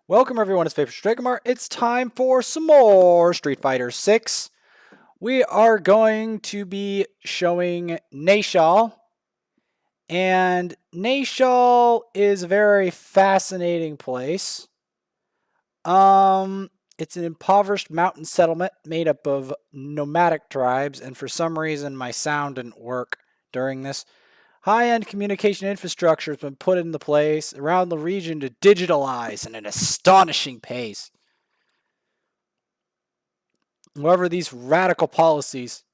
Welcome everyone, it's Favorite Dragamar. It's time for some more Street Fighter 6. We are going to be showing Nayshall. And Nayshall is a very fascinating place. It's an impoverished mountain settlement made up of nomadic tribes, and for some reason my sound didn't work during this. High-end communication infrastructure has been put into place around the region to digitalize at an astonishing pace. However, these radical policies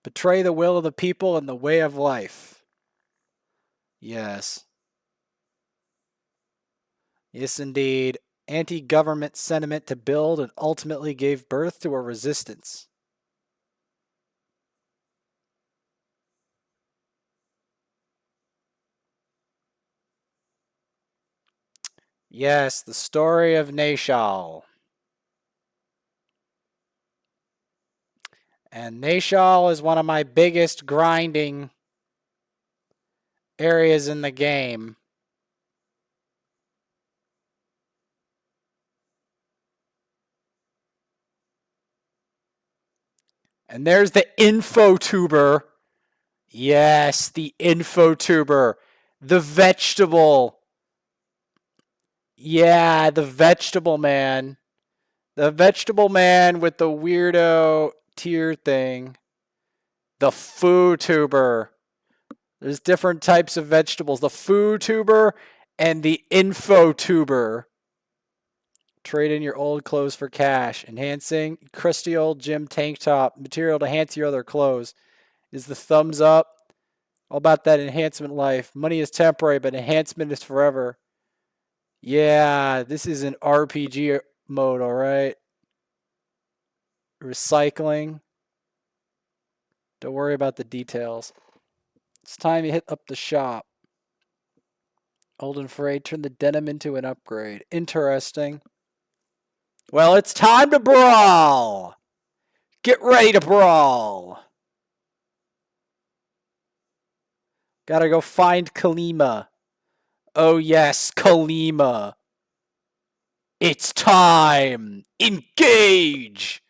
betray the will of the people and the way of life. Yes. Yes, indeed. Anti-government sentiment to build and ultimately gave birth to a resistance. Yes, the story of Nayshall. And Nayshall is one of my biggest grinding areas in the game. And there's the infotuber. Yes, the infotuber. The vegetable. Yeah, the vegetable man. The vegetable man with the weirdo tier thing. The foo tuber. There's different types of vegetables. The foo tuber and the info tuber. Trade in your old clothes for cash. Enhancing crusty old gym tank top. Material to enhance your other clothes. Is the thumbs up. All about that enhancement life. Money is temporary, but enhancement is forever. Yeah, this is an RPG mode, all right? Recycling. Don't worry about the details. It's time you hit up the shop. Old and frayed, turn the denim into an upgrade. Interesting. Well, it's time to brawl. Get ready to brawl. Gotta go find Kalima. Oh yes, Kalima. It's time. Engage.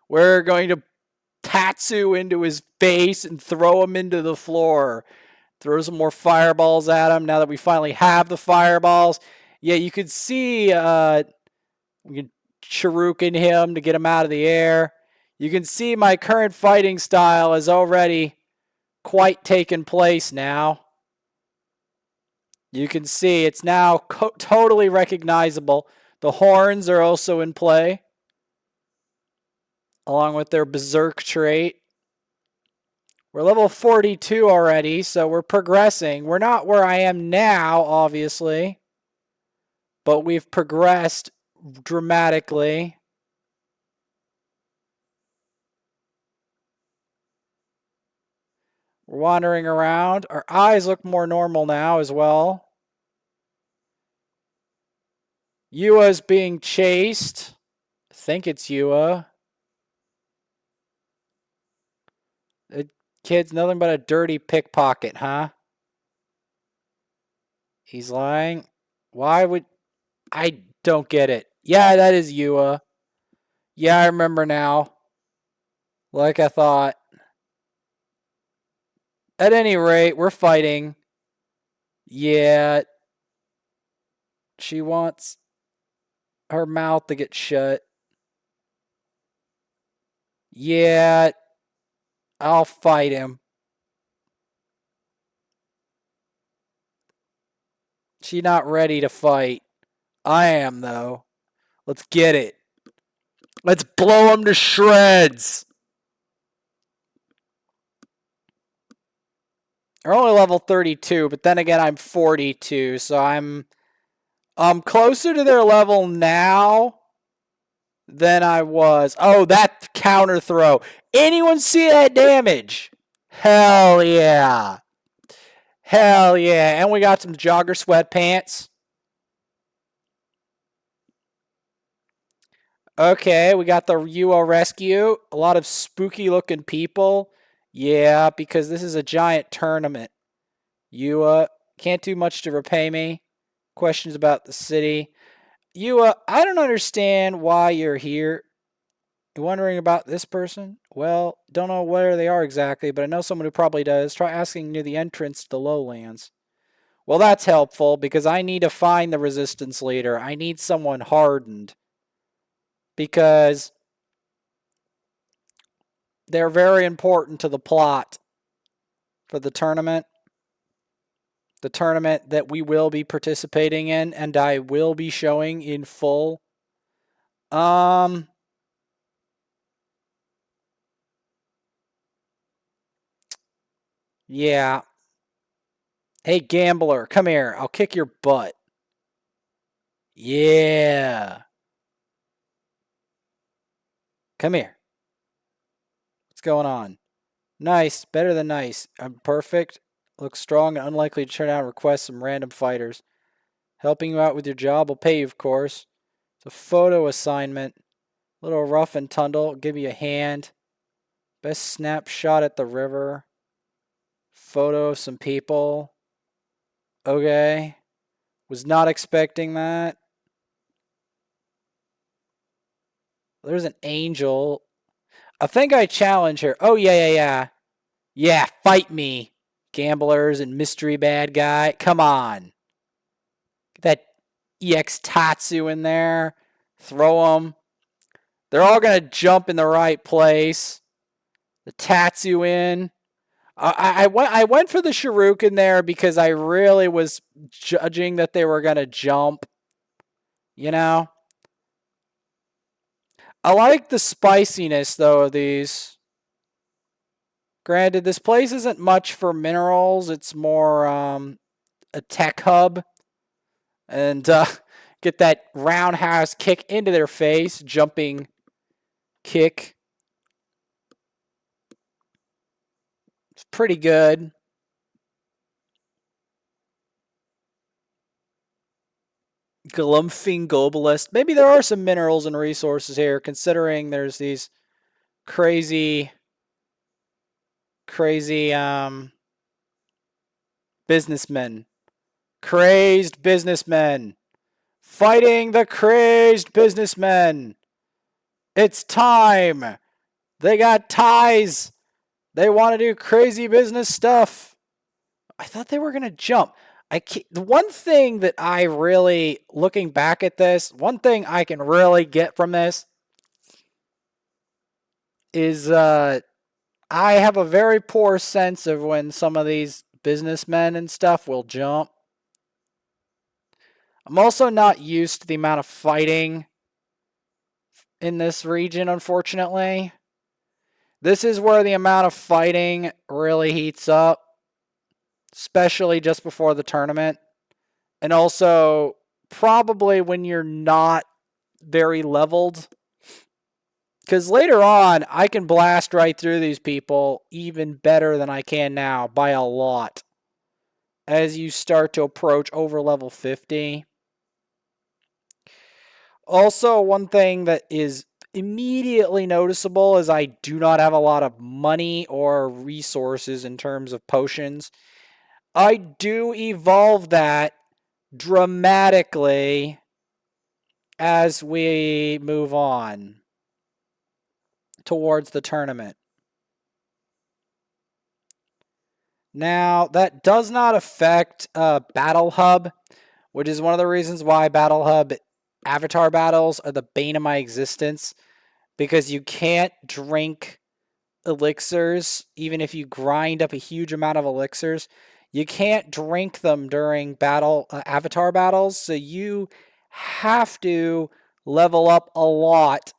We're going to Tatsu into his face and throw him into the floor. Throw some more fireballs at him now that we finally have the fireballs. Yeah, you could see we can shuriken him to get him out of the air. You can see my current fighting style has already quite taken place now. You can see it's now totally recognizable. The horns are also in play, along with their berserk trait. We're level 42 already, so we're progressing. We're not where I am now, obviously, but we've progressed dramatically. We're wandering around. Our eyes look more normal now as well. Yua's being chased. I think it's Yua. The kid's nothing but a dirty pickpocket, huh? He's lying. Why would... I don't get it. Yeah, that is Yua. Yeah, I remember now. Like I thought. At any rate, we're fighting. Yeah. She wants her mouth to get shut. Yeah. I'll fight him. She's not ready to fight. I am, though. Let's get it. Let's blow him to shreds. They're only level 32, but then again, I'm 42, so I'm closer to their level now than I was. Oh, that counter throw. Anyone see that damage? Hell yeah. Hell yeah. And we got some jogger sweatpants. Okay, we got the UO rescue. A lot of spooky looking people. Yeah, because this is a giant tournament. Yua, Can't do much to repay me. Questions about the city. I don't understand why you're here. You're wondering about this person? Well, don't know where they are exactly, but I know someone who probably does. Try asking near the entrance to the lowlands. Well, that's helpful because I need to find the resistance leader. I need someone hardened because they're very important to the plot for the tournament. The tournament that we will be participating in and I will be showing in full. Yeah. Hey, gambler, come here. I'll kick your butt. Yeah. Come here. What's going on? Nice. Better than nice. I'm perfect. Looks strong and unlikely to turn out and request some random fighters. Helping you out with your job will pay you, of course. It's a photo assignment. A little rough and tumble. Give you a hand. Best snapshot at the river. Photo of some people. Okay. Was not expecting that. There's an angel. I think I challenge her. Oh, yeah. Yeah, fight me, gamblers and mystery bad guy. Come on. Get that EX Tatsu in there. Throw them. They're all going to jump in the right place. The Tatsu in. I went for the Shuriken there because I really was judging that they were going to jump. You know? I like the spiciness, though, of these. Granted, this place isn't much for minerals. It's more a tech hub. And get that roundhouse kick into their face. Jumping kick. It's pretty good. Glumphing globalist. Maybe there are some minerals and resources here, considering there's these crazy businessmen. Crazed businessmen. Fighting the crazed businessmen. It's time. They got ties. They want to do crazy business stuff. I thought they were going to jump. The one thing that I really, looking back at this, one thing I can really get from this is I have a very poor sense of when some of these businessmen and stuff will jump. I'm also not used to the amount of fighting in this region, unfortunately. This is where the amount of fighting really heats up, especially just before the tournament. And also, probably when you're not very leveled. Because later on, I can blast right through these people even better than I can now by a lot. As you start to approach over level 50. Also, one thing that is immediately noticeable is I do not have a lot of money or resources in terms of potions. I do evolve that dramatically as we move on towards the tournament. Now, that does not affect Battle Hub, which is one of the reasons why Battle Hub avatar battles are the bane of my existence, because you can't drink elixirs, even if you grind up a huge amount of elixirs. You can't drink them during avatar battles, so you have to level up a lot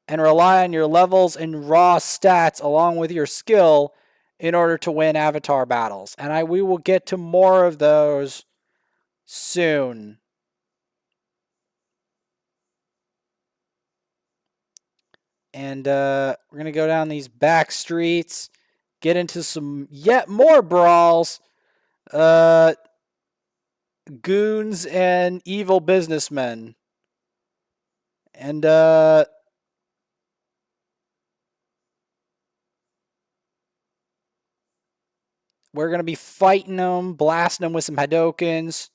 and rely on your levels and raw stats along with your skill in order to win avatar battles. And we will get to more of those soon. And we're going to go down these back streets, get into some yet more brawls, goons and evil businessmen. And we're going to be fighting them, blasting them with some Hadokens.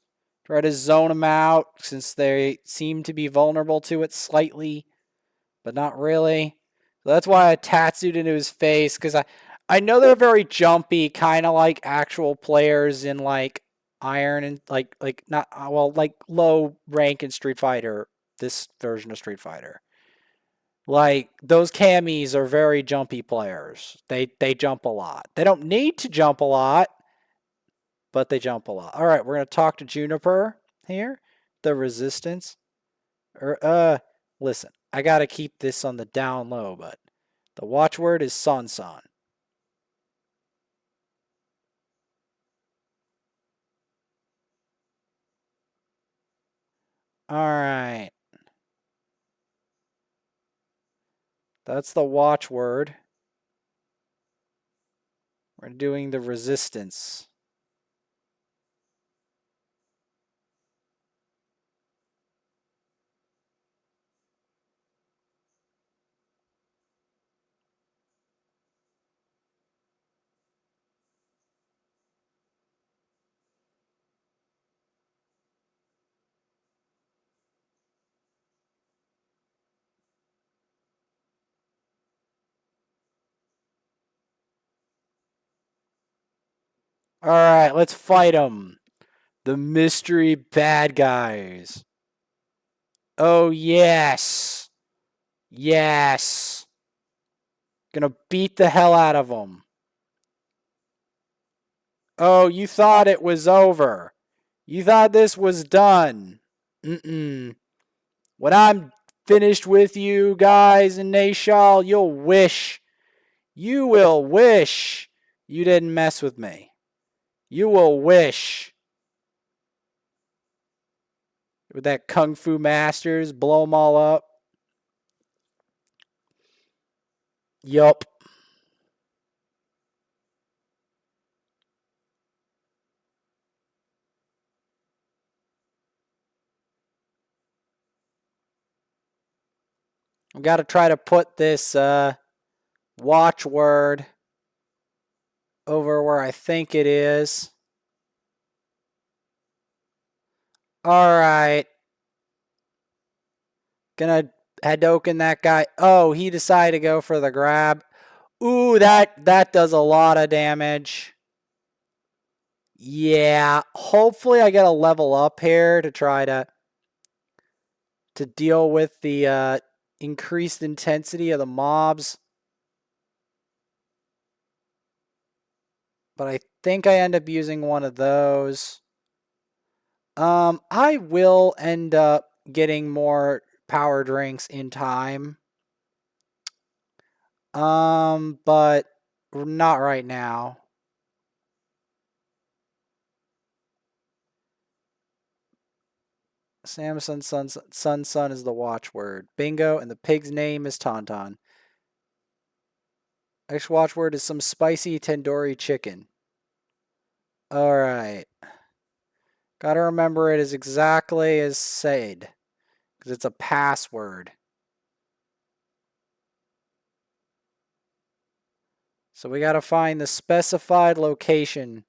Try to zone them out since they seem to be vulnerable to it slightly, but not really. So that's why I tattooed into his face, because I know they're very jumpy, kind of like actual players in like Iron and like not well like low rank in Street Fighter. This version of Street Fighter, like those camis are very jumpy players. They jump a lot. They don't need to jump a lot, but they jump a lot. All right, we're gonna talk to Juniper here, the Resistance. Listen, I gotta keep this on the down low, but the watchword is Son Son. All right. That's the watchword. We're doing the resistance. All right, let's fight them. The mystery bad guys. Oh, yes. Yes. Gonna beat the hell out of them. Oh, you thought it was over. You thought this was done. Mm-mm. When I'm finished with you guys in Nayshall, you'll wish. You will wish you didn't mess with me. You will wish. With that Kung Fu Masters, blow them all up. Yup. I've got to try to put this watchword over where I think it is. All right. Gonna Hadoken that guy. Oh, he decided to go for the grab. Ooh, that does a lot of damage. Yeah, hopefully I get a level up here to try to deal with the increased intensity of the mobs. But I think I end up using one of those. I will end up getting more power drinks in time. But not right now. Samson Sun is the watchword. Bingo, and the pig's name is Tauntaun. Next watchword is some spicy tandoori chicken. Alright. Gotta remember it is exactly as said. Because it's a password. So we gotta find the specified location.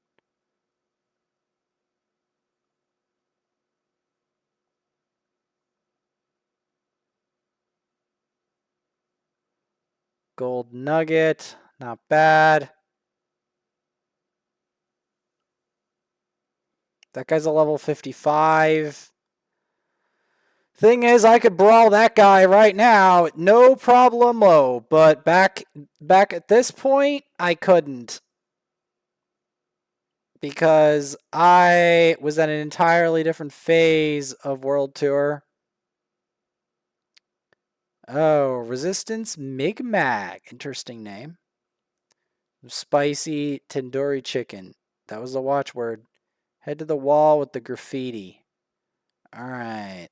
Gold nugget. Not bad. That guy's a level 55. Thing is, I could brawl that guy right now, no problemo. But back at this point, I couldn't. Because I was at an entirely different phase of World Tour. Oh, Resistance Migmag. Interesting name. Spicy tandoori chicken. That was the watchword. Head to the wall with the graffiti. All right.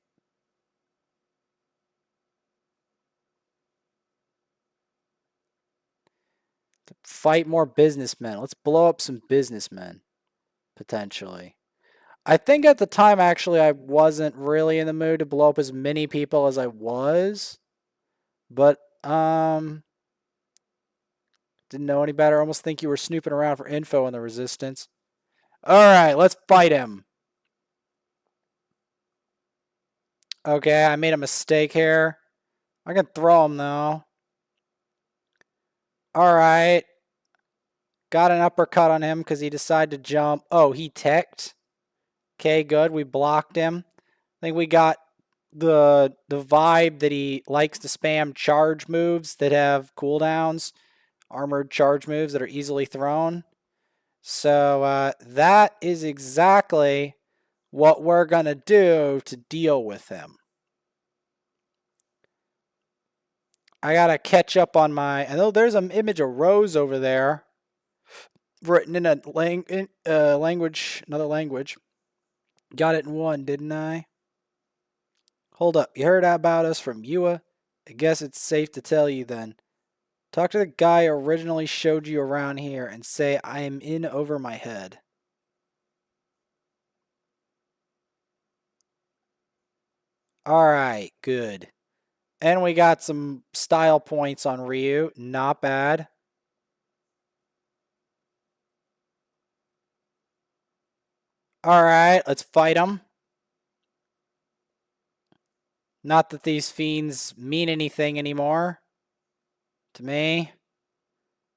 Fight more businessmen. Let's blow up some businessmen, potentially. I think at the time, actually, I wasn't really in the mood to blow up as many people as I was. But, Didn't know any better. Almost think you were snooping around for info on the resistance. Alright, let's fight him. Okay, I made a mistake here. I can throw him, though. Alright. Got an uppercut on him because he decided to jump. Oh, he teched. Okay, good. We blocked him. I think we got the vibe that he likes to spam charge moves that have cooldowns. Armored charge moves that are easily thrown. So that is exactly what we're going to do to deal with him. I got to catch up on my... I know there's an image of Rose over there written in a language, another language. Got it in one, didn't I? Hold up. You heard about us from Yua? I guess it's safe to tell you then. Talk to the guy who originally showed you around here and say I am in over my head. Alright, good. And we got some style points on Ryu. Not bad. Alright, let's fight him. Not that these fiends mean anything anymore to me.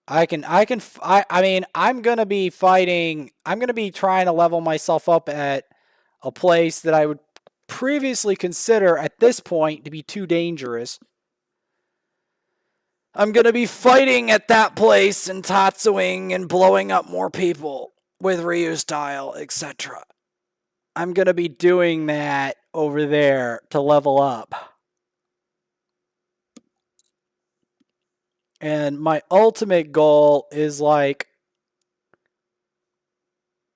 I mean, I'm going to be fighting, I'm going to be trying to level myself up at a place that I would previously consider at this point to be too dangerous. I'm going to be fighting at that place and Tatsuing and blowing up more people with Ryu style, etc. I'm going to be doing that over there to level up. And my ultimate goal is like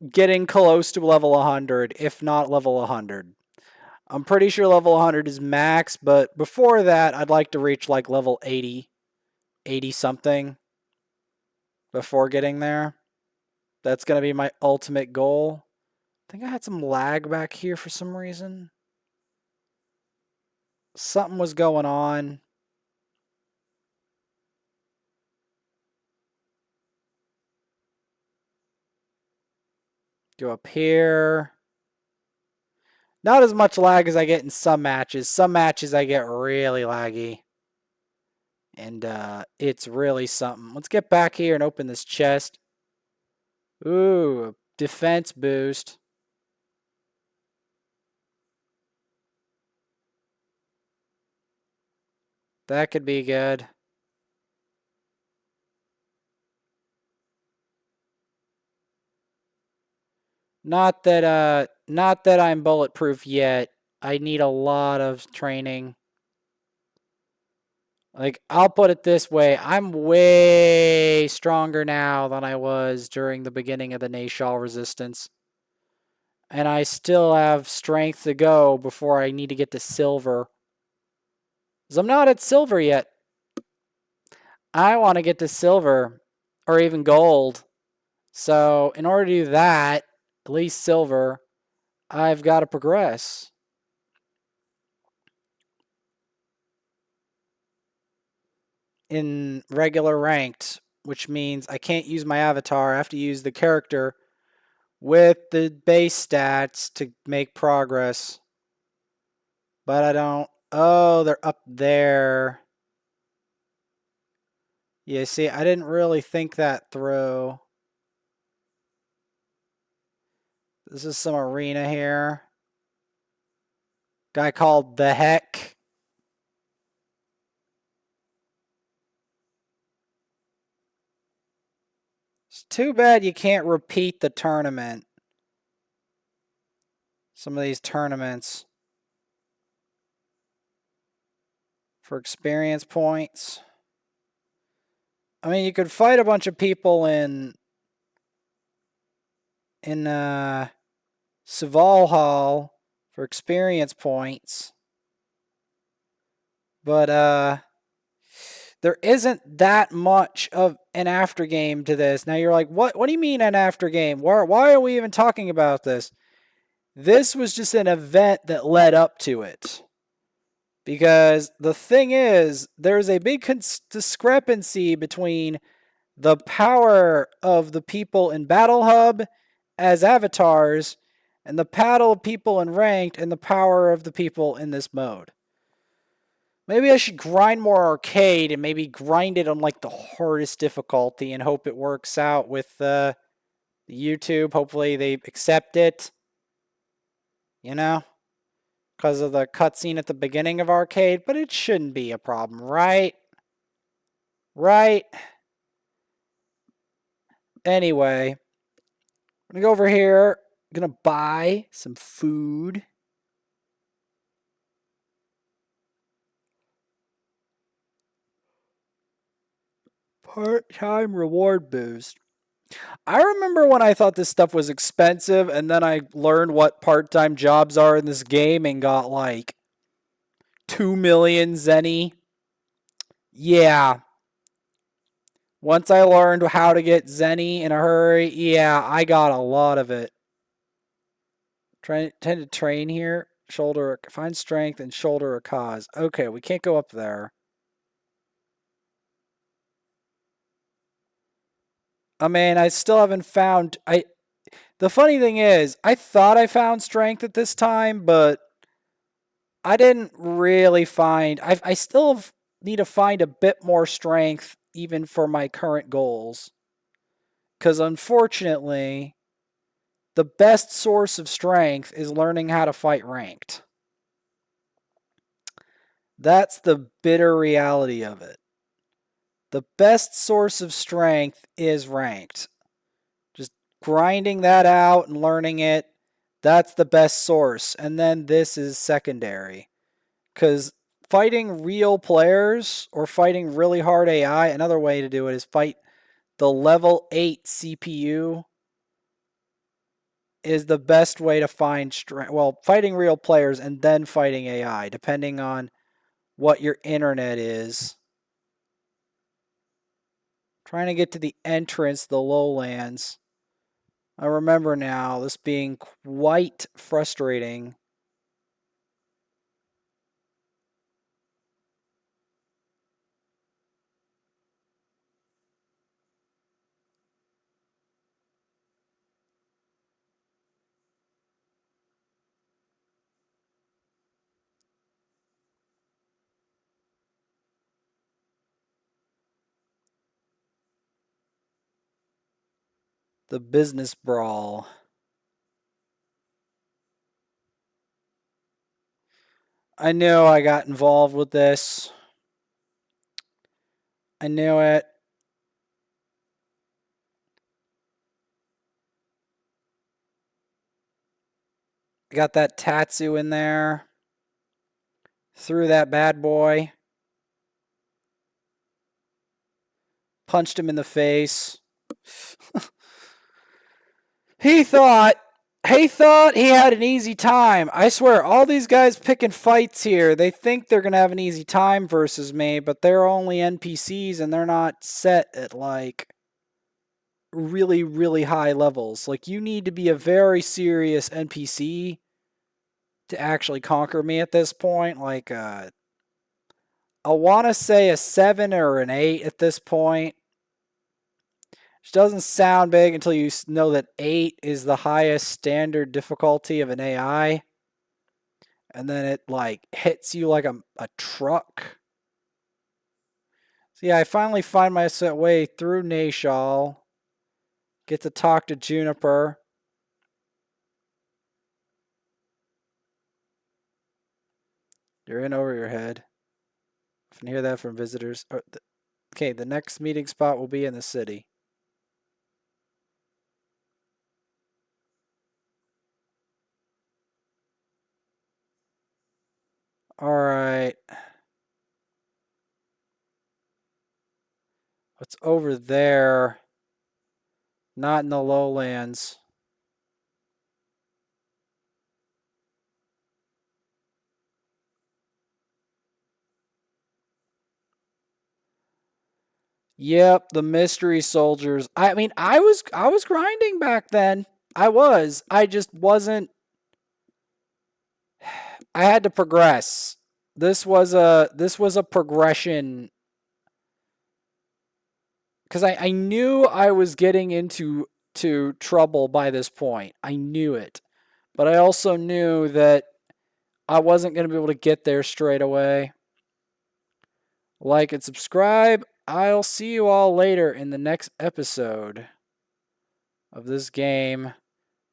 getting close to level 100, if not level 100. I'm pretty sure level 100 is max, but before that, I'd like to reach like level 80, 80 something before getting there. That's going to be my ultimate goal. I think I had some lag back here for some reason. Something was going on. Go up here. Not as much lag as I get in some matches. Some matches I get really laggy. And it's really something. Let's get back here and open this chest. Ooh, defense boost. That could be good. Not that I'm bulletproof yet. I need a lot of training. Like, I'll put it this way. I'm way stronger now than I was during the beginning of the Nayshall resistance. And I still have strength to go before I need to get to silver. Because I'm not at silver yet. I want to get to silver or even gold. So in order to do that, at least silver, I've got to progress. In regular ranked, which means I can't use my avatar. I have to use the character with the base stats to make progress. But I don't... Oh, they're up there. Yeah, see, I didn't really think that through. This is some arena here. Guy called The Heck. It's too bad you can't repeat the tournament. Some of these tournaments. For experience points. I mean, you could fight a bunch of people in Saval Hall for experience points. But there isn't that much of an after game to this. Now you're like, what do you mean an after game? Why are we even talking about this? This was just an event that led up to it. Because the thing is, there's a big discrepancy between the power of the people in Battle Hub as avatars, and the paddle of people in ranked, and the power of the people in this mode. Maybe I should grind more arcade and maybe grind it on like the hardest difficulty and hope it works out with YouTube. Hopefully they accept it. You know? Because of the cutscene at the beginning of arcade, but it shouldn't be a problem, right? Right? Anyway, I'm gonna go over here. I'm gonna buy some food. Part-time reward boost. I remember when I thought this stuff was expensive, and then I learned what part-time jobs are in this game and got like 2 million zenny. Yeah. Once I learned how to get zenny in a hurry, yeah, I got a lot of it. Tend to train here. Shoulder, find strength and shoulder a cause. Okay, we can't go up there. I mean, I still haven't found. The funny thing is, I thought I found strength at this time, but I didn't really find. I still need to find a bit more strength, even for my current goals. Because unfortunately, the best source of strength is learning how to fight ranked. That's the bitter reality of it. The best source of strength is ranked. Just grinding that out and learning it, that's the best source. And then this is secondary. Because fighting real players or fighting really hard AI, another way to do it is fight the level 8 CPU is the best way to find strength. Well, fighting real players and then fighting AI, depending on what your internet is. Trying to get to the entrance, the lowlands. I remember now this being quite frustrating. The business brawl. I knew I got involved with this. I knew it. Got that Tatsu in there. Threw that bad boy. Punched him in the face. He thought he had an easy time. I swear, all these guys picking fights here, they think they're going to have an easy time versus me, but they're only NPCs and they're not set at like really, really high levels. Like, you need to be a very serious NPC to actually conquer me at this point. Like, I want to say a 7 or an 8 at this point. Which doesn't sound big until you know that 8 is the highest standard difficulty of an AI. And then it like hits you like a truck. So yeah, I finally find my way through Nayshall. Get to talk to Juniper. You're in over your head. I can hear that from visitors. Okay, the next meeting spot will be in the city. Alright. What's over there? Not in the lowlands. Yep, the mystery soldiers. I mean, I was grinding back then. I was. I just wasn't. I had to progress. This was a progression because I knew I was getting into trouble by this point. I knew it. But I also knew that I wasn't going to be able to get there straight away. Like and subscribe. I'll see you all later in the next episode of this game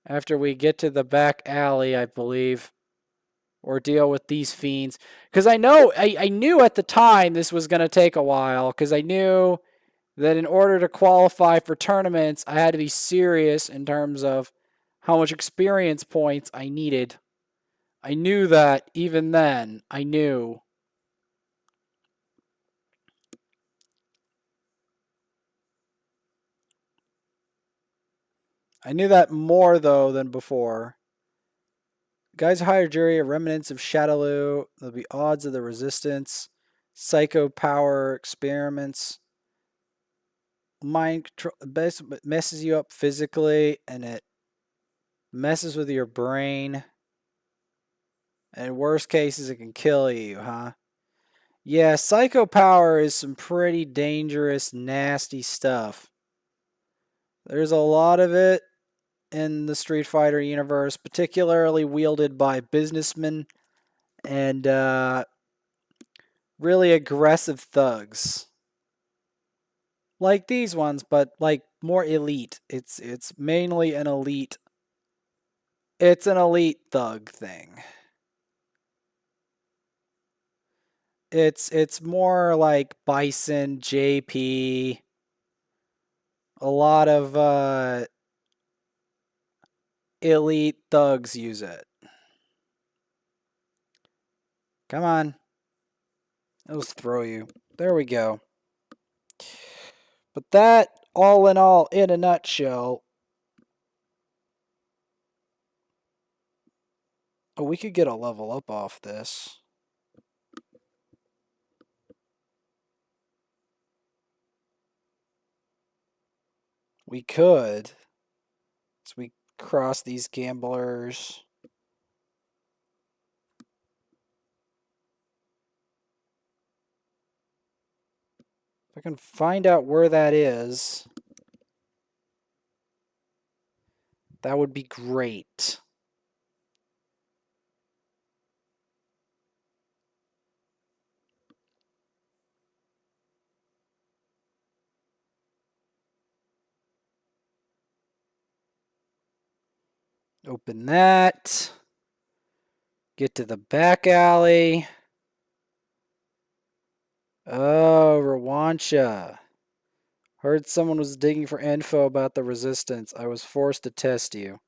after we get to the back alley, I believe, or deal with these fiends. Because I knew at the time this was going to take a while, because I knew that in order to qualify for tournaments, I had to be serious in terms of how much experience points I needed. I knew that even then. I knew. I knew that more, though, than before. Guys hire jury are remnants of Shadaloo. There'll be odds of the resistance. Psycho power experiments. Mind control messes you up physically, and it messes with your brain. And in worst cases, it can kill you, huh? Yeah, psycho power is some pretty dangerous, nasty stuff. There's a lot of it in the Street Fighter universe, particularly wielded by businessmen and really aggressive thugs. Like these ones, but like more elite. It's mainly an elite. It's an elite thug thing. It's more like Bison, JP, a lot of elite thugs use it. Come on. It'll throw you. There we go. But that, all in all, in a nutshell. Oh, we could get a level up off this. We could. So we cross these gamblers. If I can find out where that is, that would be great. Open that. Get to the back alley. Oh, Rawancha. Heard someone was digging for info about the resistance. I was forced to test you.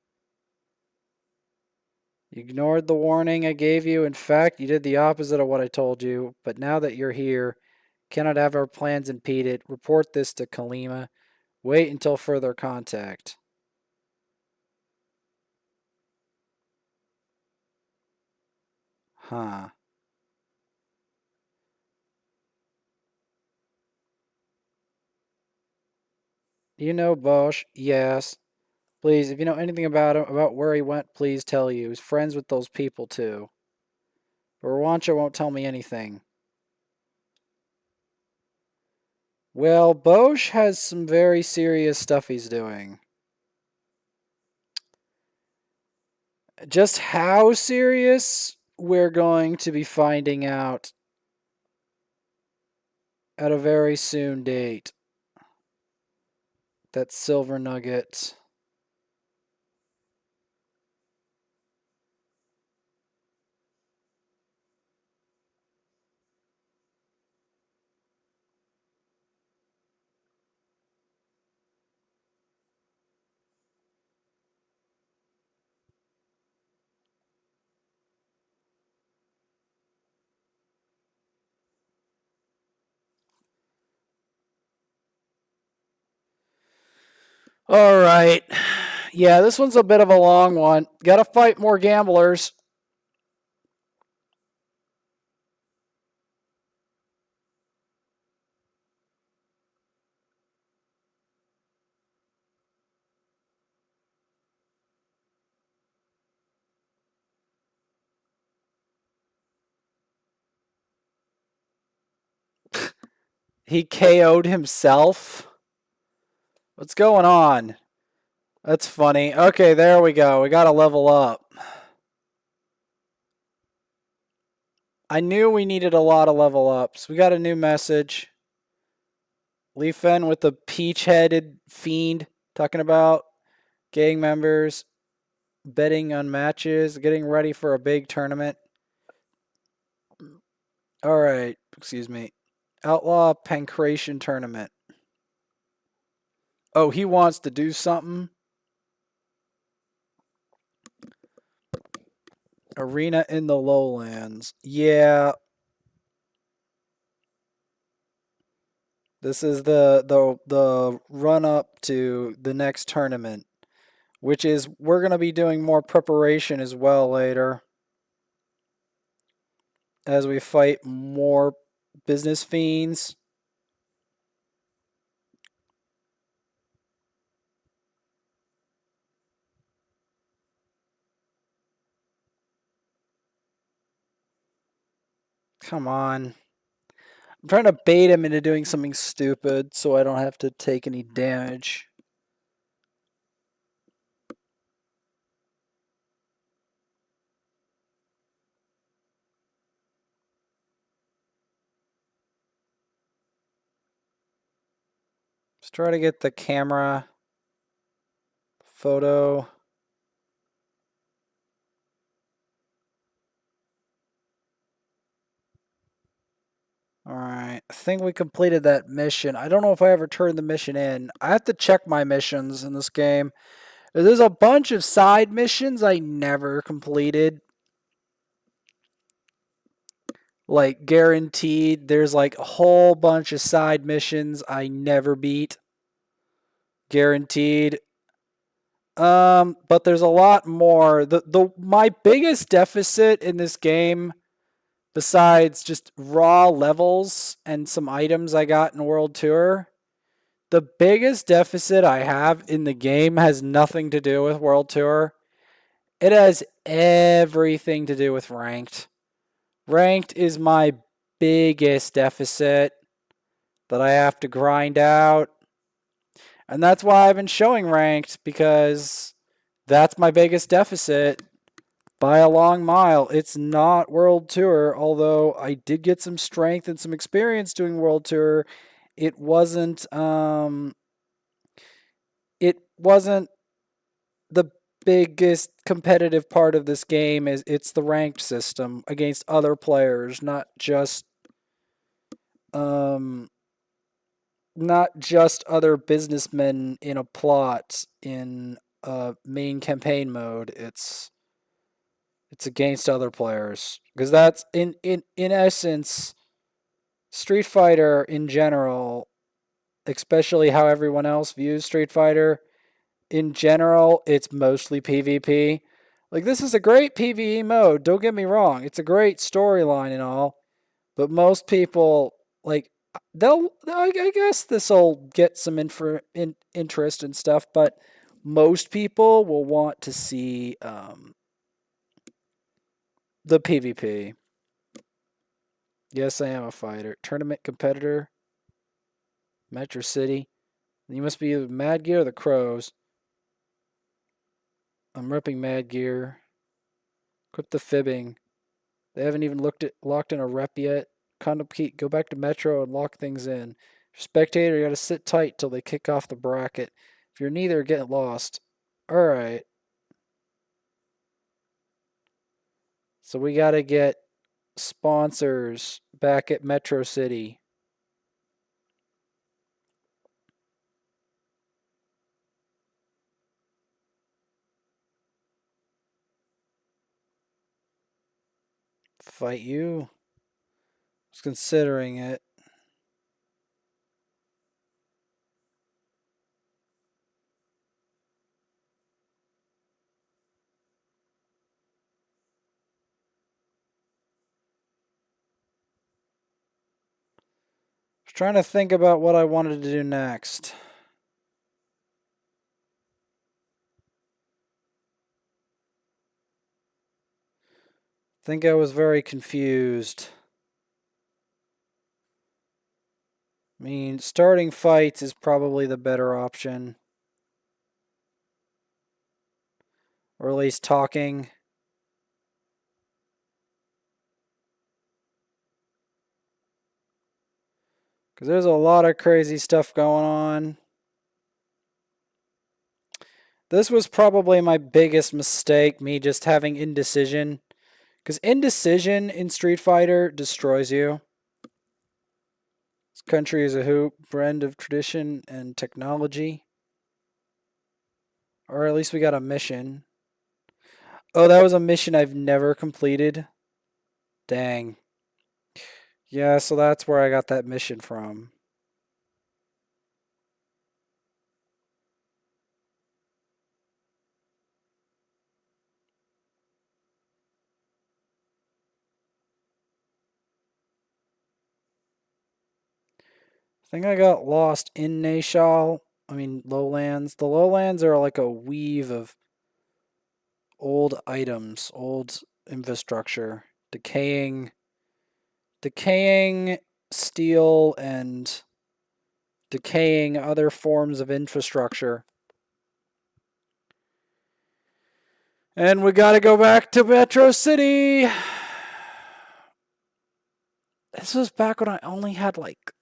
You ignored the warning I gave you. In fact, you did the opposite of what I told you. But now that you're here, cannot have our plans impeded. Report this to Kalima. Wait until further contact. Huh. You know Bosch? Yes. Please, if you know anything about him, about where he went, please tell you. He's friends with those people, too. But Rawancha won't tell me anything. Well, Bosch has some very serious stuff he's doing. Just how serious, we're going to be finding out at a very soon date. That silver nugget. All right. Yeah, this one's a bit of a long one. Gotta fight more gamblers. He KO'd himself. What's going on? That's funny. Okay, there we go. We got to level up. I knew we needed a lot of level ups. We got a new message. Leafen with the peach-headed fiend talking about gang members betting on matches, getting ready for a big tournament. All right, excuse me. Outlaw Pancration tournament. Oh, he wants to do something. Arena in the lowlands. Yeah. This is the run up to the next tournament, which is we're going to be doing more preparation as well later as we fight more business fiends. Come on. I'm trying to bait him into doing something stupid so I don't have to take any damage. Let's try to get the camera photo. Alright, I think we completed that mission. I don't know if I ever turned the mission in. I have to check my missions in this game. There's a bunch of side missions I never completed. Like, guaranteed. There's like a whole bunch of side missions I never beat. Guaranteed. But there's a lot more. My biggest deficit in this game, besides just raw levels and some items I got in World Tour, the biggest deficit I have in the game has nothing to do with World Tour. It has everything to do with ranked. Ranked is my biggest deficit that I have to grind out. And that's why I've been showing ranked, because that's my biggest deficit by a long mile. It's not World Tour, although I did get some strength and some experience doing World Tour. It wasn't the biggest competitive part of this game. It's the ranked system against other players, um not just other businessmen in a plot in main campaign mode. It's against other players, because that's in essence Street Fighter in general, especially how everyone else views Street Fighter. In general, it's mostly PvP. Like, this is a great PvE mode, don't get me wrong. It's a great storyline and all, but most people, like, I guess this'll get some interest and stuff, but most people will want to see the PvP. Yes, I am a fighter. Tournament competitor. Metro City. You must be either Mad Gear or the Crows. I'm repping Mad Gear. Equip the fibbing. They haven't even locked in a rep yet. Condom key. Go back to Metro and lock things in. Spectator, you gotta sit tight till they kick off the bracket. If you're neither, get lost. Alright. So we gotta get sponsors back at Metro City. Fight you? I was considering it. I was trying to think about what I wanted to do next. I think I was very confused. I mean, starting fights is probably the better option. Or at least talking. Because there's a lot of crazy stuff going on. This was probably my biggest mistake, me just having indecision. Because indecision in Street Fighter destroys you. This country is a hoop, blend of tradition and technology. Or at least we got a mission. Oh, that was a mission I've never completed. Dang. Yeah, so that's where I got that mission from. I think I got lost in Nayshall. I mean, lowlands. The lowlands are like a weave of old items, old infrastructure, decaying steel and decaying other forms of infrastructure. And we gotta go back to Metro City. This was back when I only had like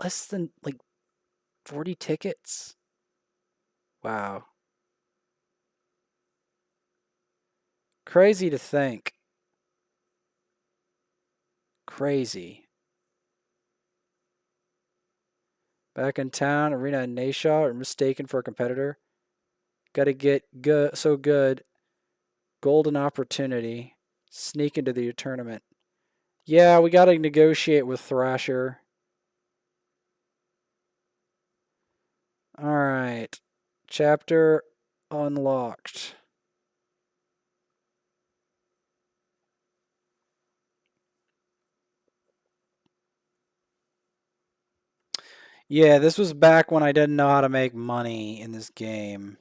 less than like 40 tickets. Wow. Crazy to think. Crazy. Back in town, Arena and Nayshall are mistaken for a competitor. Gotta get so good. Golden opportunity. Sneak into the tournament. Yeah, we gotta negotiate with Thrasher. Alright. Chapter unlocked. Yeah, this was back when I didn't know how to make money in this game.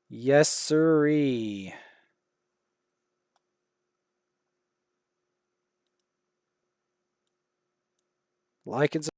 Yes, sirree. Like and